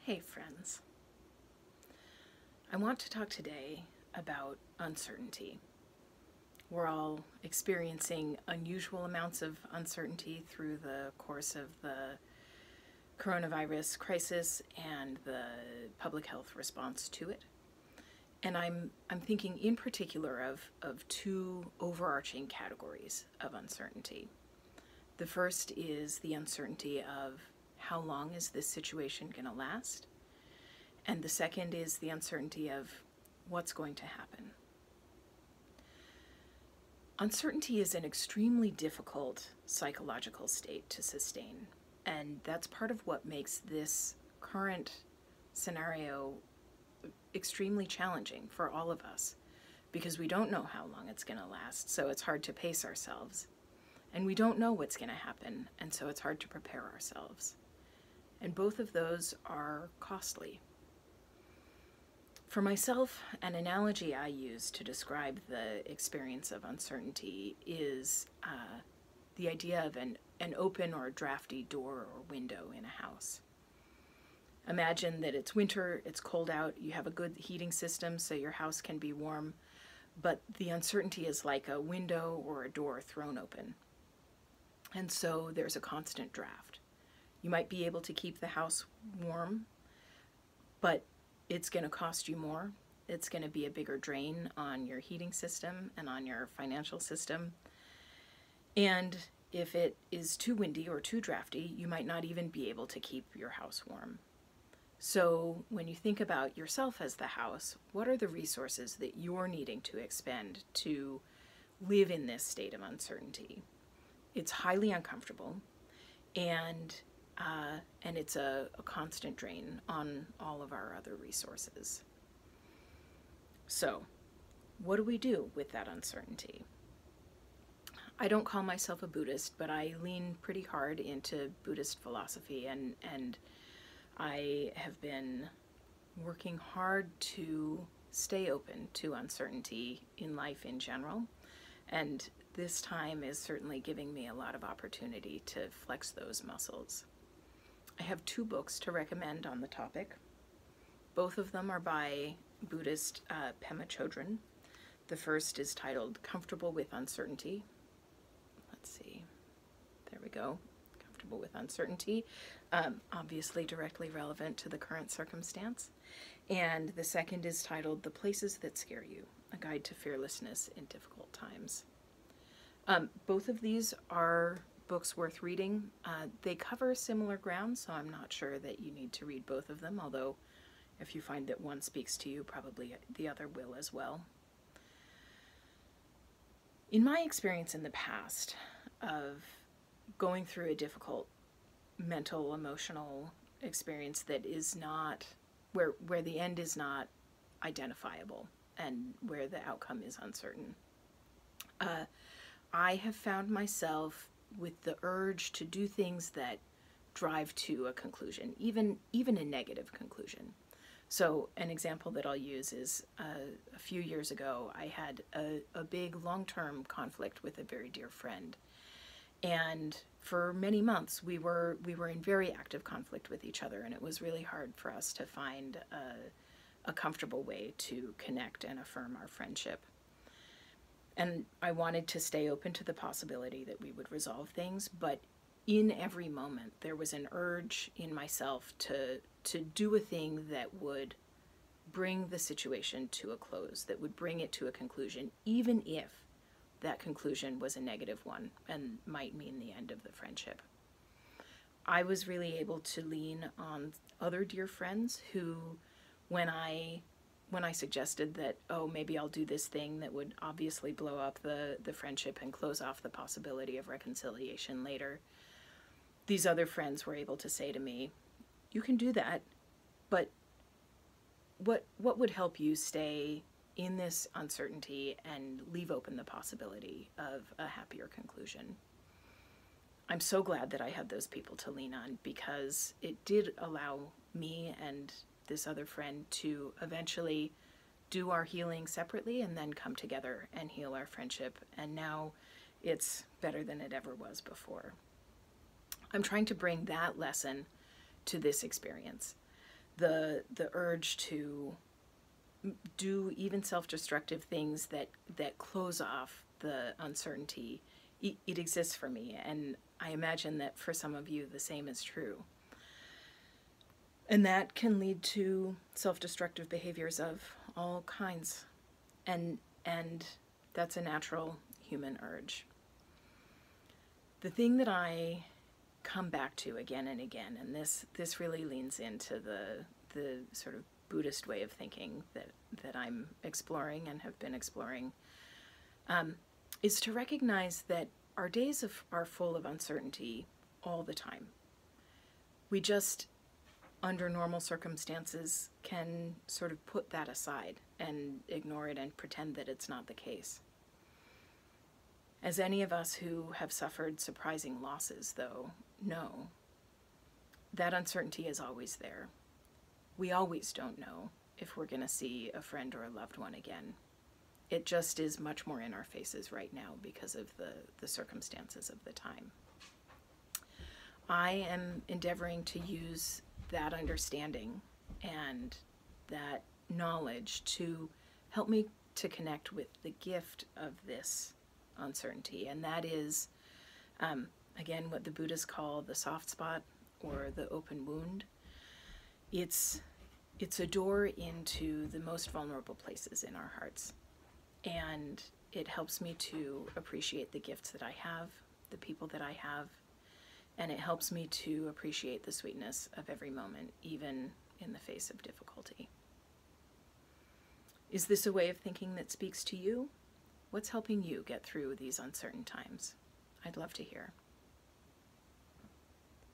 Hey friends, I want to talk today about uncertainty. We're all experiencing unusual amounts of uncertainty through the course of the coronavirus crisis and the public health response to it. And I'm thinking in particular of two overarching categories of uncertainty. The first is the uncertainty of how long is this situation going to last? And the second is the uncertainty of what's going to happen. Uncertainty is an extremely difficult psychological state to sustain, and that's part of what makes this current scenario extremely challenging for all of us, because we don't know how long it's going to last, so it's hard to pace ourselves. And we don't know what's going to happen, and so it's hard to prepare ourselves. And both of those are costly. For myself, an analogy I use to describe the experience of uncertainty is the idea of an open or drafty door or window in a house. Imagine that it's winter, it's cold out, you have a good heating system so your house can be warm, but the uncertainty is like a window or a door thrown open. And so there's a constant draft. You might be able to keep the house warm, but it's going to cost you more. It's going to be a bigger drain on your heating system and on your financial system. And if it is too windy or too drafty, you might not even be able to keep your house warm. So when you think about yourself as the house, what are the resources that you're needing to expend to live in this state of uncertainty? It's highly uncomfortable, and it's a constant drain on all of our other resources. So, what do we do with that uncertainty? I don't call myself a Buddhist, but I lean pretty hard into Buddhist philosophy, and I have been working hard to stay open to uncertainty in life in general, and this time is certainly giving me a lot of opportunity to flex those muscles. I have two books to recommend on the topic. Both of them are by Buddhist Pema Chodron. The first is titled Comfortable with Uncertainty. Let's see, there we go. Comfortable with Uncertainty, obviously directly relevant to the current circumstance. And the second is titled The Places That Scare You, A Guide to Fearlessness in Difficult Times. Both of these are books worth reading. They cover similar ground, so I'm not sure that you need to read both of them, although if you find that one speaks to you, probably the other will as well. In my experience in the past of going through a difficult mental, emotional experience that is not, where the end is not identifiable and where the outcome is uncertain, I have found myself with the urge to do things that drive to a conclusion, even a negative conclusion. So an example that I'll use is a few years ago, I had a big long-term conflict with a very dear friend. And for many months, we were in very active conflict with each other, and it was really hard for us to find a comfortable way to connect and affirm our friendship. And I wanted to stay open to the possibility that we would resolve things, but in every moment there was an urge in myself to do a thing that would bring the situation to a close, that would bring it to a conclusion, even if that conclusion was a negative one and might mean the end of the friendship. I was really able to lean on other dear friends who, when I suggested that, oh, maybe I'll do this thing that would obviously blow up the friendship and close off the possibility of reconciliation later, these other friends were able to say to me, you can do that, but what would help you stay in this uncertainty and leave open the possibility of a happier conclusion? I'm so glad that I had those people to lean on, because it did allow me and this other friend to eventually do our healing separately and then come together and heal our friendship. And now it's better than it ever was before. I'm trying to bring that lesson to this experience, the urge to do even self-destructive things that close off the uncertainty, it exists for me, and I imagine that for some of you the same is true. And that can lead to self-destructive behaviors of all kinds, and that's a natural human urge. The thing that I come back to again and again, and this really leans into the sort of Buddhist way of thinking that I'm exploring and have been exploring, is to recognize that our days are full of uncertainty all the time. We just, under normal circumstances, can sort of put that aside and ignore it and pretend that it's not the case. As any of us who have suffered surprising losses, though, know, that uncertainty is always there. We always don't know if we're going to see a friend or a loved one again. It just is much more in our faces right now because of the circumstances of the time. I am endeavoring to use that understanding and that knowledge to help me to connect with the gift of this uncertainty, and that is, again, what the Buddhists call the soft spot or the open wound. It's a door into the most vulnerable places in our hearts, and it helps me to appreciate the gifts that I have, the people that I have, and it helps me to appreciate the sweetness of every moment, even in the face of difficulty. Is this a way of thinking that speaks to you? What's helping you get through these uncertain times? I'd love to hear.